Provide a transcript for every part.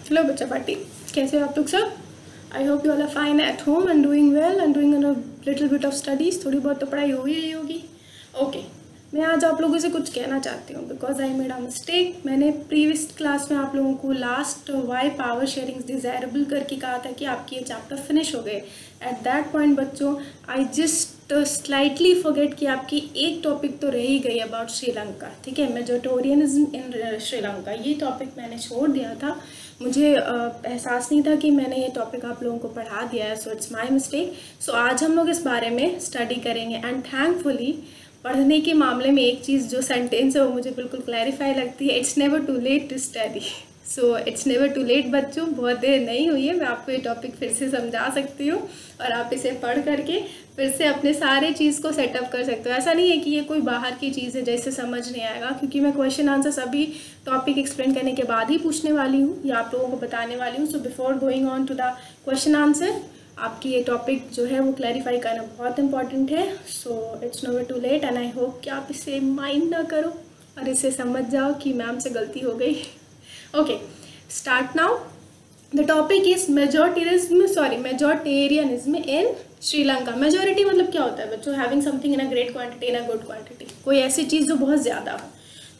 Hello बच्चा party, कैसे हो आप लोग सब? I hope you all are fine at home and doing well and doing a little bit of studies. थोड़ी बहुत तो पढ़ाई हो ही रही होगी। ओके, मैं आज आप लोगों से कुछ कहना चाहती हूँ because I made a mistake. मैंने प्रीवियस क्लास में आप लोगों को last why power sharing desirable करके कहा था कि आपकी ये चैप्टर फिनिश हो गए। एट दैट पॉइंट बच्चों, आई जस्ट स्लाइटली फॉरगेट कि आपकी एक टॉपिक तो रह ही गई अबाउट श्रीलंका। ठीक है, मेजोरिटेरियनिज्म इन श्रीलंका, ये टॉपिक मैंने छोड़ दिया था। मुझे एहसास नहीं था कि मैंने ये टॉपिक आप लोगों को पढ़ा दिया है, सो इट्स माय मिस्टेक। सो आज हम लोग इस बारे में स्टडी करेंगे एंड थैंकफुली पढ़ने के मामले में एक चीज़ जो सेंटेंस है वो मुझे बिल्कुल क्लैरिफाई लगती है, it's never too late to study. So it's never too late बच्चों, बहुत देर नहीं हुई है, मैं आपको ये टॉपिक फिर से समझा सकती हूँ और आप इसे पढ़ करके फिर से अपने सारे चीज़ को सेटअप कर सकते हो। ऐसा नहीं है कि ये कोई बाहर की चीज़ है जैसे समझ नहीं आएगा, क्योंकि मैं क्वेश्चन आंसर सभी टॉपिक एक्सप्लेन करने के बाद ही पूछने वाली हूँ या आप लोगों को बताने वाली हूँ। So before going on to the question answer, आपकी ये टॉपिक जो है वो क्लैरिफाई करना बहुत इंपॉर्टेंट है। So it's never too late and I hope कि आप इसे माइंड ना करो और इसे समझ जाओ कि मैम से गलती हो गई। Okay, start now. The topic is majoritarianism in Sri Lanka. Majority मतलब क्या होता है बच्चों? Having something in a great quantity in a good quantity, कोई ऐसी चीज़ जो बहुत ज़्यादा हो।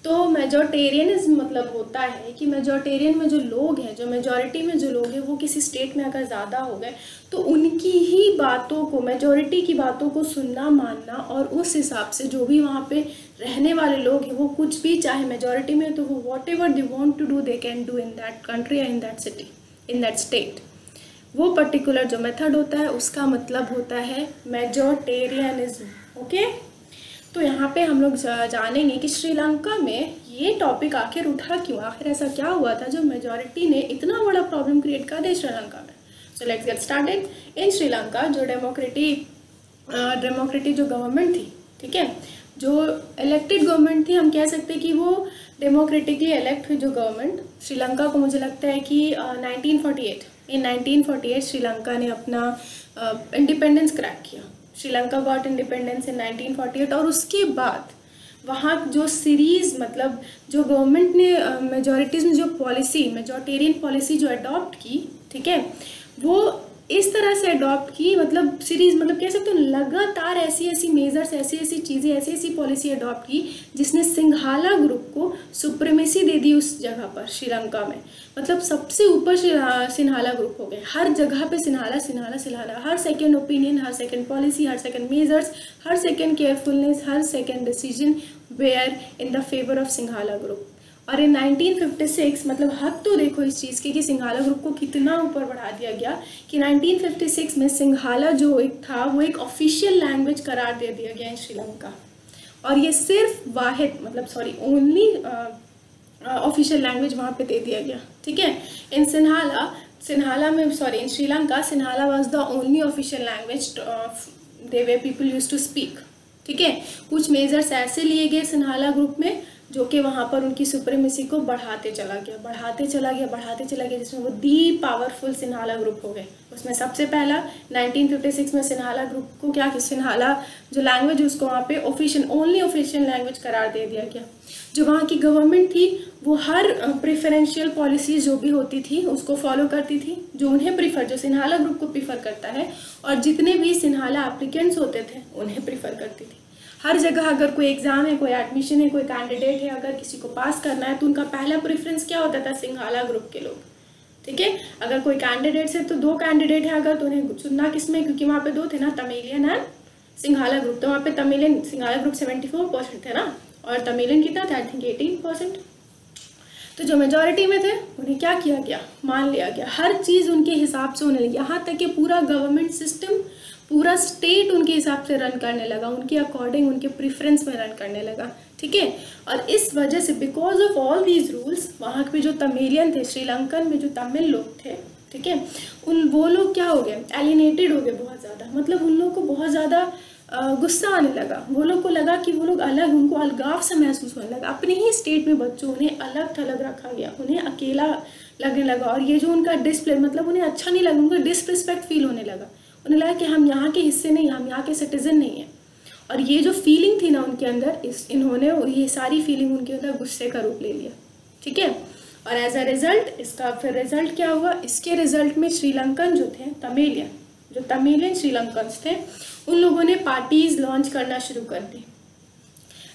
तो मेजोरिटेरियनिज्म मतलब होता है कि मेजोरिटेरियन में जो लोग हैं, जो मेजॉरिटी में जो लोग हैं, वो किसी स्टेट में अगर ज़्यादा हो गए तो उनकी ही बातों को, मेजॉरिटी की बातों को सुनना, मानना और उस हिसाब से जो भी वहाँ पे रहने वाले लोग हैं वो कुछ भी, चाहे मेजॉरिटी में तो वो what ever they want to do they can do in that country या in that city, in that state. वो पर्टिकुलर जो मेथड होता है उसका मतलब होता है मेजोरिटेरियनिज्म। ओके, तो यहाँ पे हम लोग जानेंगे कि श्रीलंका में ये टॉपिक आखिर उठा क्यों, आखिर ऐसा क्या हुआ था जो मेजॉरिटी ने इतना बड़ा प्रॉब्लम क्रिएट कर दिया श्रीलंका में। So let's get started. In Sri Lanka जो डेमोक्रेटिक जो गवर्नमेंट थी, ठीक है, जो इलेक्टेड गवर्नमेंट थी, हम कह सकते हैं कि वो डेमोक्रेटिकली इलेक्ट हुई जो गवर्नमेंट श्रीलंका को, मुझे लगता है कि 1948 श्रीलंका ने अपना इंडिपेंडेंस क्रैक किया। श्रीलंका गॉट इंडिपेंडेंस इन 1948 और उसके बाद वहाँ जो सीरीज़, मतलब जो गवर्नमेंट ने मेजॉरिटीज़ में जो पॉलिसी, मेजॉरिटेरियन पॉलिसी जो अडॉप्ट की, ठीक है, वो इस तरह से अडॉप्ट की, मतलब सीरीज़, मतलब कह सकते हो लगातार ऐसी मेजर्स, ऐसी चीज़ें, ऐसी पॉलिसी अडॉप्ट की जिसने सिंघाला ग्रुप को सुप्रीमेसी दे दी उस जगह पर श्रीलंका में। मतलब सबसे ऊपर सिंघाला ग्रुप हो गए, हर जगह पे सिंघाला, हर सेकेंड ओपिनियन, हर सेकेंड पॉलिसी, हर सेकेंड मेजर्स, हर सेकेंड केयरफुलनेस, हर second decision were in the favour of Sinhala group. और इन 1956, मतलब हद तो देखो इस चीज़ की कि सिंघाला ग्रुप को कितना ऊपर बढ़ा दिया गया कि 1956 में सिंघाला जो एक था वो एक ऑफिशियल लैंग्वेज करार दे दिया गया इन श्रीलंका। और ये सिर्फ वाहिद, मतलब सॉरी, ओनली ऑफिशियल लैंग्वेज वहाँ पे दे दिया गया। ठीक है, इन सिंघाला में, sorry, in Sri Lanka Sinhala was the only official language the way people use to speak. ठीक है, कुछ मेजर्स ऐसे लिए गए सिंघाला ग्रुप में जो कि वहाँ पर उनकी सुप्रीमेसी को बढ़ाते चला गया, जिसमें वो दी पावरफुल सिंघाला ग्रुप हो गए। उसमें सबसे पहला 1956 में सिंघाला ग्रुप को क्या, सिंघाला जो लैंग्वेज उसको वहाँ पे ओनली ऑफिशियल लैंग्वेज करार दे दिया गया। जो वहाँ की गवर्नमेंट थी वो हर प्रेफरेंशियल पॉलिसीज जो भी होती थी उसको फॉलो करती थी, जो उन्हें प्रीफर, जो सिंघाला ग्रुप को प्रीफर करता है, और जितने भी सिंघाला एप्लीकेंट्स होते थे उन्हें प्रीफर करती थी। हर जगह अगर कोई एग्ज़ाम है, कोई एडमिशन है, कोई कैंडिडेट है, अगर किसी को पास करना है तो उनका पहला प्रेफरेंस क्या होता था? सिंघाला ग्रुप के लोग। ठीक है, अगर कोई कैंडिडेट्स है तो 2 कैंडिडेट है अगर, तो उन्हें चुनना किसमें, क्योंकि वहाँ पे 2 थे ना, तमिलियन एंड सिंघाला ग्रुप। तो वहाँ पे तमिलियन, सिंघाला ग्रुप 74% थे ना, और तमिलियन कितना था? I think 18%। तो जो मेजॉरिटी में थे उन्हें क्या किया गया? मान लिया गया, हर चीज़ उनके हिसाब से होने लगी, यहाँ तक कि पूरा गवर्नमेंट सिस्टम, पूरा स्टेट उनके हिसाब से रन करने लगा, उनके अकॉर्डिंग, उनके प्रेफरेंस में रन करने लगा। ठीक है, और इस वजह से because of all these rules, वहाँ पे जो तमिलियन थे, श्रीलंकन में जो तमिल लोग थे, ठीक है, वो लोग क्या हो गए? एलिनेटेड हो गए बहुत ज़्यादा, मतलब उन लोगों को बहुत ज़्यादा गुस्सा आने लगा। वो लोग को लगा कि वो लोग अलग, उनको अलगाव सा महसूस होने लगा अपने ही स्टेट में। बच्चों, उन्हें अलग थलग रखा गया, उन्हें अकेला लगने लगा, और ये जो उनका डिस्प्ले, मतलब उन्हें अच्छा नहीं लगा, उनका डिसरिस्पेक्ट फील होने लगा। उन्हें लगा कि हम यहाँ के हिस्से नहीं, हम यहाँ के सिटीजन नहीं हैं। और ये जो फीलिंग थी ना उनके अंदर, इन्होंने ये सारी फीलिंग उनके अंदर गुस्से का रूप ले लिया। ठीक है, और एज अ रिजल्ट इसका फिर रिजल्ट क्या हुआ, इसके रिजल्ट में श्रीलंकन जो थे तमिलियन श्रीलंकन्स थे, उन लोगों ने पार्टीज लॉन्च करना शुरू कर दी।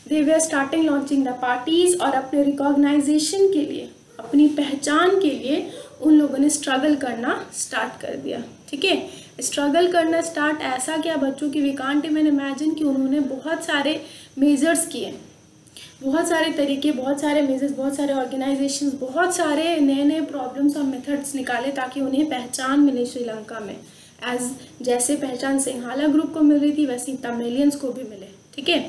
They were starting launching the parties, और अपने रिकॉग्नाइजेशन के लिए, अपनी पहचान के लिए उन लोगों ने स्ट्रगल करना स्टार्ट कर दिया। ठीक है, स्ट्रगल करना स्टार्ट ऐसा क्या बच्चों की वी कांट इवन इमेजिन कि उन्होंने बहुत सारे मेजर्स किए, बहुत सारे तरीके, बहुत सारे मेजर्स, बहुत सारे ऑर्गेनाइजेशंस, बहुत सारे नए नए प्रॉब्लम्स और मेथड्स निकाले ताकि उन्हें पहचान मिले श्रीलंका में। जैसे पहचान सिंहाला ग्रुप को मिल रही थी वैसी तमिलियंस को भी मिले। ठीक है,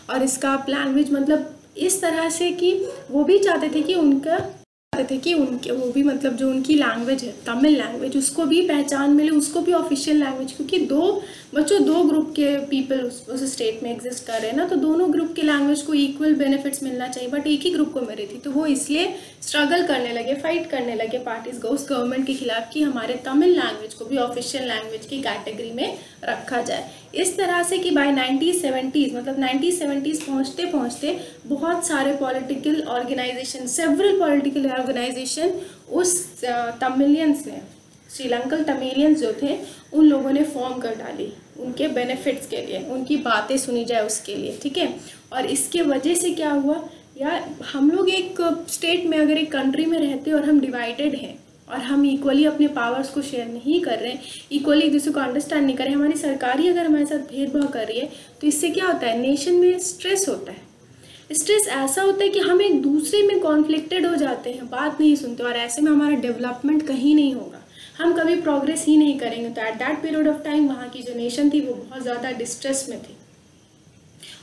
और इसका लैंग्वेज मतलब इस तरह से कि वो भी चाहते थे कि वो भी मतलब जो उनकी लैंग्वेज है तमिल लैंग्वेज, उसको भी पहचान मिले, उसको भी ऑफिशियल लैंग्वेज, क्योंकि दो ग्रुप के पीपल उस स्टेट में एग्जिस्ट कर रहे हैं ना, तो दोनों ग्रुप के लैंग्वेज को इक्वल बेनिफिट्स मिलना चाहिए, बट एक ही ग्रुप को मिल रही थी। तो वो इसलिए स्ट्रगल करने लगे, फाइट करने लगे पार्टीज उस गवर्नमेंट के खिलाफ कि हमारे तमिल लैंग्वेज को भी ऑफिशियल लैंग्वेज की कैटेगरी में रखा जाए। इस तरह से कि बाय 1970s मतलब 1970s पहुँचते पहुँचते बहुत सारे political organization, several political organization उस तमिलियंस ने, श्रीलंकन तमिलियंस जो थे उन लोगों ने फॉर्म कर डाली उनके बेनिफिट्स के लिए, उनकी बातें सुनी जाए उसके लिए। ठीक है, और इसके वजह से क्या हुआ यार, हम लोग एक स्टेट में अगर एक कंट्री में रहते हैं और हम डिवाइडेड हैं और हम इक्वली अपने पावर्स को शेयर नहीं कर रहे हैं, इक्वली एक दूसरे को अंडरस्टैंड नहीं कर रहे हैं, हमारी सरकार ही अगर हमारे साथ भेदभाव कर रही है, तो इससे क्या होता है, नेशन में स्ट्रेस होता है। स्ट्रेस ऐसा होता है कि हम एक दूसरे में कॉन्फ्लिक्टेड हो जाते हैं, बात नहीं सुनते, और ऐसे में हमारा डेवलपमेंट कहीं नहीं होगा, हम कभी प्रोग्रेस ही नहीं करेंगे। तो eight that period of time वहाँ की जो नेशन थी वो बहुत ज़्यादा डिस्ट्रेस में थी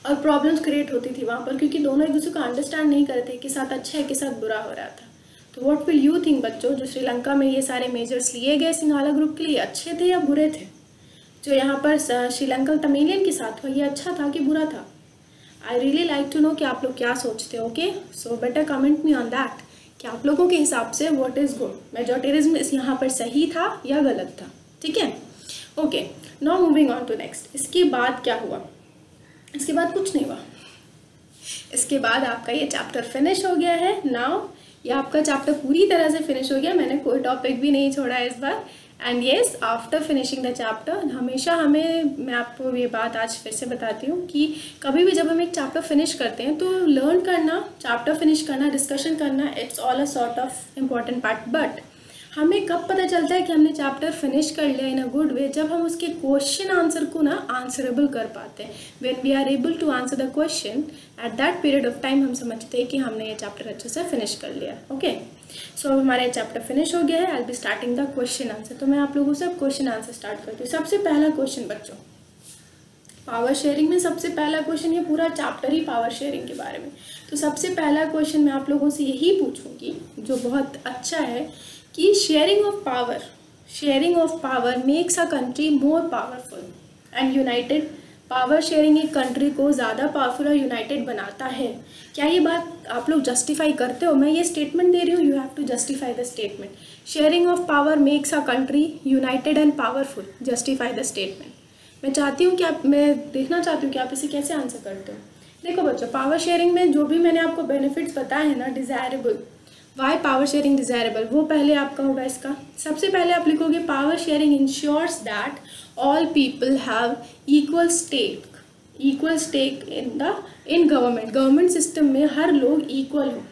और प्रॉब्लम्स क्रिएट होती थी वहाँ पर, क्योंकि दोनों एक दूसरे को अंडरस्टैंड नहीं करते थे कि साथ अच्छा है कि साथ बुरा हो रहा था। तो व्हाट विल यू थिंक बच्चों, जो श्रीलंका में ये सारे मेजर्स लिए गए सिंहाला ग्रुप के लिए, अच्छे थे या बुरे थे? जो यहाँ पर श्रीलंकन तमिलियन के साथ हुआ, ये अच्छा था कि बुरा था? I really like to know कि आप लोग क्या सोचते हो। Okay, so better comment me on that कि आप लोगों के हिसाब से व्हाट इज़ गुड, मेजॉरिटेरिज्म यहाँ पर सही था या गलत था। ठीक है, okay, now moving on to next. इसके बाद क्या हुआ? इसके बाद कुछ नहीं हुआ। इसके बाद आपका ये चैप्टर फिनिश हो गया है। नाउ ये आपका चैप्टर पूरी तरह से फिनिश हो गया, मैंने कोई टॉपिक भी नहीं छोड़ा इस बार। And yes, after finishing the chapter हमेशा मैं आपको ये बात आज फिर से बताती हूँ कि कभी भी जब हम एक चैप्टर फिनिश करते हैं तो लर्न करना, चैप्टर फिनिश करना, डिस्कशन करना, it's all a sort of important part. But हमें कब पता चलता है कि हमने चैप्टर फिनिश कर लिया इन अ गुड वे? जब हम उसके क्वेश्चन आंसर को ना आंसरेबल कर पाते हैं। When we are able to answer the question at that period of time हम समझते हैं कि हमने ये चैप्टर अच्छे से फिनिश कर लिया। ओके, सो अब हमारा चैप्टर फिनिश हो गया है। I will be starting the question answer. तो मैं आप लोगों से अब क्वेश्चन आंसर स्टार्ट करती हूँ। सबसे पहला क्वेश्चन बच्चों, पावर शेयरिंग में सबसे पहला क्वेश्चन, ये पूरा चैप्टर ही पावर शेयरिंग के बारे में। तो सबसे पहला क्वेश्चन मैं आप लोगों से यही पूछूंगी जो बहुत अच्छा है कि sharing of power makes a country more powerful and United. Power sharing एक कंट्री को ज़्यादा पावरफुल और यूनाइटेड बनाता है। क्या ये बात आप लोग जस्टिफाई करते हो? मैं ये स्टेटमेंट दे रही हूँ, you have to justify the statement. Sharing of power makes a country united and powerful, justify the statement. मैं देखना चाहती हूँ कि आप इसे कैसे आंसर करते हो। देखो बच्चों, पावर शेयरिंग में जो भी मैंने आपको बेनिफिट्स बताए हैं ना, desirable, why power sharing desirable, वो पहले आपका होगा। इसका सबसे पहले आप लिखोगे power sharing ensures that all people have equal stake in government system में हर लोग इक्वल हो।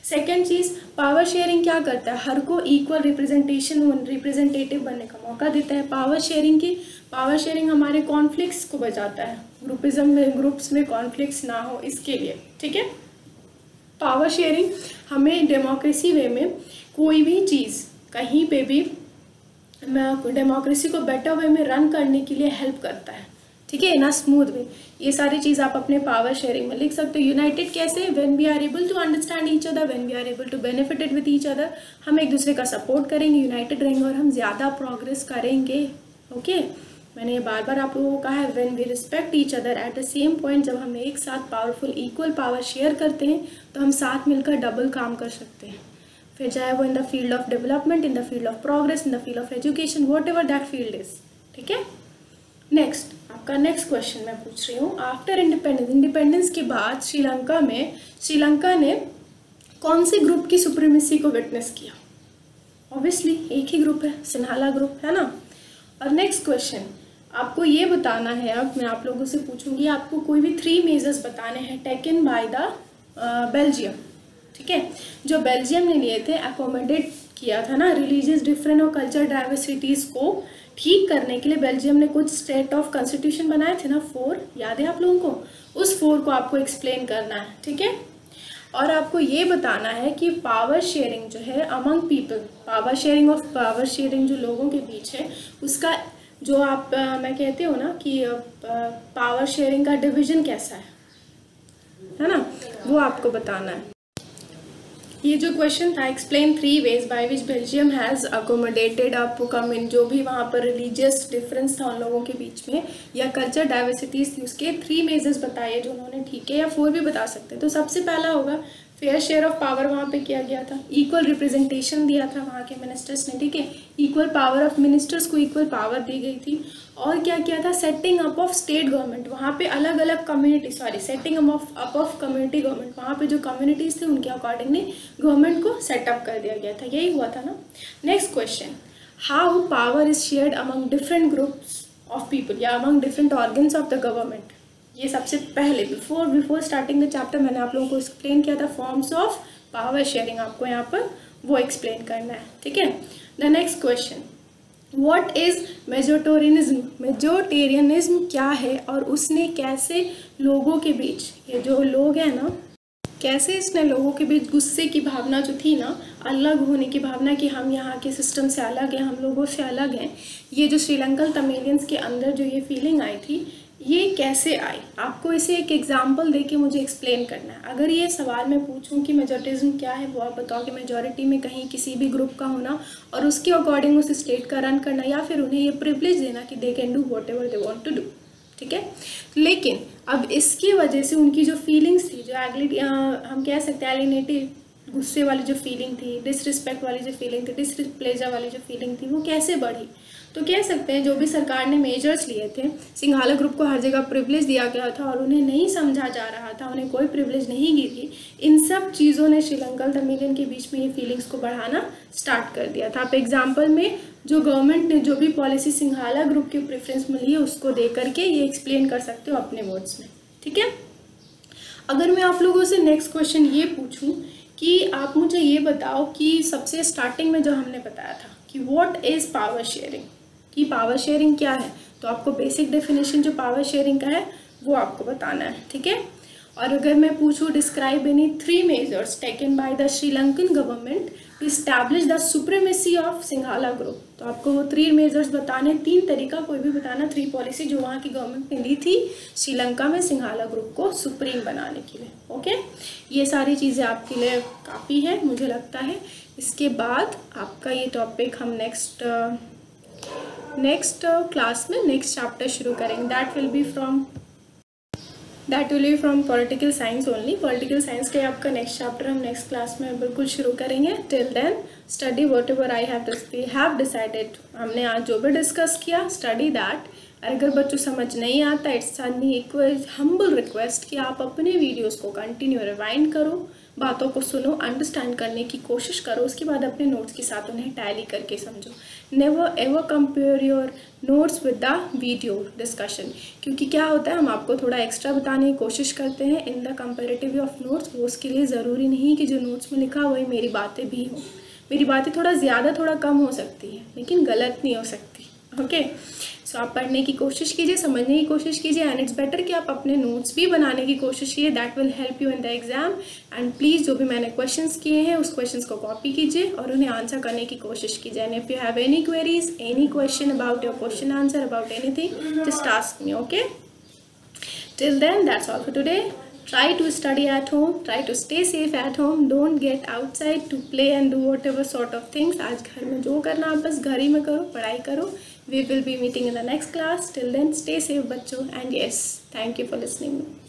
सेकेंड चीज़, पावर शेयरिंग क्या करता है? हर को इक्वल रिप्रेजेंटेटिव बनने का मौका देता है। पावर शेयरिंग हमारे कॉन्फ्लिक्ट्स को बचाता है, ग्रुप्स में कॉन्फ्लिक्ट्स ना हो इसके लिए। ठीक है, पावर शेयरिंग हमें डेमोक्रेसी वे में कोई भी चीज़ कहीं पे भी डेमोक्रेसी को बेटर वे में रन करने के लिए हेल्प करता है। ठीक है, ना स्मूथ वे। ये सारी चीज़ आप अपने पावर शेयरिंग में लिख सकते हो। यूनाइटेड कैसे? When we are able to understand each other, when we are able to benefited with each other, हम एक दूसरे का सपोर्ट करेंगे, यूनाइटेड रहेंगे और हम ज़्यादा प्रोग्रेस करेंगे। ओके, मैंने ये बार बार आप लोगों को कहा है, when we respect each other at the same point, जब हम एक साथ पावरफुल इक्वल पावर शेयर करते हैं तो हम साथ मिलकर डबल काम कर सकते हैं। फिर चाहे वो in the field of development, in the field of progress, in the field of education, what ever that field is. ठीक है, नेक्स्ट आपका नेक्स्ट क्वेश्चन मैं पूछ रही हूँ। आफ्टर इंडिपेंडेंस के बाद श्रीलंका ने कौन से ग्रुप की सुप्रीमेसी को विटनेस किया? ऑब्वियसली एक ही ग्रुप है, सिन्हाला ग्रुप, है ना। और नेक्स्ट क्वेश्चन, आपको ये बताना है, अब मैं आप लोगों से पूछूंगी, आपको कोई भी 3 मेजर्स बताने हैं टेकन बाय द बेल्जियम, ठीक है, जो बेल्जियम ने लिए थे, अकोमोडेट किया था ना रिलीजियस डिफरेंट और कल्चर डाइवर्सिटीज़ को ठीक करने के लिए बेल्जियम ने कुछ स्टेट ऑफ कॉन्स्टिट्यूशन बनाए थे ना, 4, याद है आप लोगों को? उस 4 को आपको एक्सप्लेन करना है, ठीक है। और आपको ये बताना है कि पावर शेयरिंग जो है अमंग पीपल, पावर शेयरिंग जो लोगों के बीच है, उसका जो आप मैं कहती हूँ ना कि पावर शेयरिंग का डिवीजन कैसा है ना, वो आपको बताना है। ये जो क्वेश्चन था, explain 3 veg by which Belgium has accommodated up कम, जो भी वहाँ पर रिलीजियस डिफरेंस था उन लोगों के बीच में या कल्चर डाइवर्सिटीज़ थी, उसके 3 मेजर्स बताइए जो उन्होंने ठीक है, या 4 भी बता सकते हैं। तो सबसे पहला होगा फेयर शेयर ऑफ पावर वहाँ पे किया गया था, इक्वल रिप्रेजेंटेशन दिया था वहाँ के मिनिस्टर्स ने, ठीक है, इक्वल पावर ऑफ मिनिस्टर्स को इक्वल पावर दी गई थी। और क्या किया था, setting up of state government, वहाँ पे अलग अलग community, setting up of community government, वहाँ पे जो कम्युनिटीज़ थे उनके अकॉर्डिंगली गवर्नमेंट को सेटअप कर दिया गया था, यही हुआ था ना। Next question, how power is shared among different groups of people या among different organs of the government. ये सबसे पहले बिफोर स्टार्टिंग द चैप्टर मैंने आप लोगों को एक्सप्लेन किया था, फॉर्म्स ऑफ पावर शेयरिंग, आपको यहाँ पर वो एक्सप्लेन करना है, ठीक है। The next question, what is majoritarianism, majoritarianism क्या है और उसने कैसे लोगों के बीच, ये जो लोग हैं ना, कैसे इसने लोगों के बीच गुस्से की भावना जो थी ना, अलग होने की भावना कि हम यहाँ के सिस्टम से अलग हैं, हम लोगों से अलग हैं, ये जो श्रीलंकन तमिलियंस के अंदर जो ये फीलिंग आई थी, ये कैसे आई, आपको इसे एक एग्जाम्पल देके मुझे एक्सप्लेन करना है। अगर ये सवाल मैं पूछूं कि मेजोरिटिज्म क्या है, वो आप बताओ कि मेजॉरिटी में कहीं किसी भी ग्रुप का होना और उसके अकॉर्डिंग उस स्टेट का रन करना, या फिर उन्हें ये प्रिविलेज देना कि they can do what ever they want to do, ठीक है। लेकिन अब इसकी वजह से उनकी जो फीलिंग्स थी, जो हम कह सकते हैं एलिनेटिव, गुस्से वाली जो फीलिंग थी, डिसरिस्पेक्ट वाली जो फीलिंग थी, डिसप्लेजर वाली जो फीलिंग थी, वो कैसे बढ़ी। तो कह सकते हैं जो भी सरकार ने मेजर्स लिए थे, सिंघाला ग्रुप को हर जगह प्रिविलेज दिया गया था और उन्हें नहीं समझा जा रहा था, उन्हें कोई प्रिविलेज नहीं दी थी, इन सब चीज़ों ने श्रीलंकन तमिलियन के बीच में ये फीलिंग्स को बढ़ाना स्टार्ट कर दिया था। आप एग्जाम्पल में जो गवर्नमेंट ने जो भी पॉलिसी सिंघाला ग्रुप की प्रेफरेंस मिली है उसको दे करके ये एक्सप्लेन कर सकते हो अपने वर्ड्स में, ठीक है। अगर मैं आप लोगों से नेक्स्ट क्वेश्चन ये पूछूं कि आप मुझे ये बताओ कि सबसे स्टार्टिंग में जो हमने बताया था कि व्हाट इज़ पावर शेयरिंग, कि पावर शेयरिंग क्या है, तो आपको बेसिक डेफिनेशन जो पावर शेयरिंग का है वो आपको बताना है, ठीक है। और अगर मैं पूछूं describe any 3 measures taken by the Sri Lankan government to establish the supremacy of Sinhala group, तो आपको वो 3 मेजर्स बताने, 3 तरीका कोई भी बताना, 3 पॉलिसी जो वहाँ की गवर्नमेंट ने ली थी श्रीलंका में सिंघाला ग्रुप को सुप्रीम बनाने के लिए, ओके। ये सारी चीज़ें आपके लिए काफ़ी है मुझे लगता है। इसके बाद आपका ये टॉपिक हम नेक्स्ट क्लास में नेक्स्ट चैप्टर शुरू करेंगे, that will be from political science only. Political science के आपका नेक्स्ट चैप्टर हम नेक्स्ट क्लास में बिल्कुल शुरू करेंगे। Till then study what ever I have decided, हमने आज जो भी डिस्कस किया स्टडी दैट। अगर बच्चों समझ नहीं आता, इट्स हम्बल रिक्वेस्ट कि आप अपने वीडियोस को कंटिन्यू रिवाइंड करो, बातों को सुनो, अंडरस्टैंड करने की कोशिश करो, उसके बाद अपने नोट्स के साथ उन्हें टैली करके समझो। Never ever compare your notes with the video discussion, क्योंकि क्या होता है हम आपको थोड़ा एक्स्ट्रा बताने की कोशिश करते हैं in the comparative of notes, वो उसके लिए ज़रूरी नहीं कि जो नोट्स में लिखा वही मेरी बातें भी हों। मेरी बातें थोड़ा ज़्यादा थोड़ा कम हो सकती है लेकिन गलत नहीं हो सकती, ओके। सो आप पढ़ने की कोशिश कीजिए, समझने की कोशिश कीजिए, एंड इट्स बेटर कि आप अपने नोट्स भी बनाने की कोशिश कीजिए, that will help you in the exam. And please जो भी मैंने क्वेश्चंस किए हैं उस क्वेश्चंस को कॉपी कीजिए और उन्हें आंसर करने की कोशिश कीजिए। And if you have any queries, any question about your question answer, about anything, just ask me, okay. Till then that's all for today. Try to study at home, try to stay safe at home, don't get outside to play and do whatever sort of things. आज घर में जो करना आप बस घर ही में करो, पढ़ाई करो। We will be meeting in the next class. Till then, stay safe बच्चों, and yes, thank you for listening.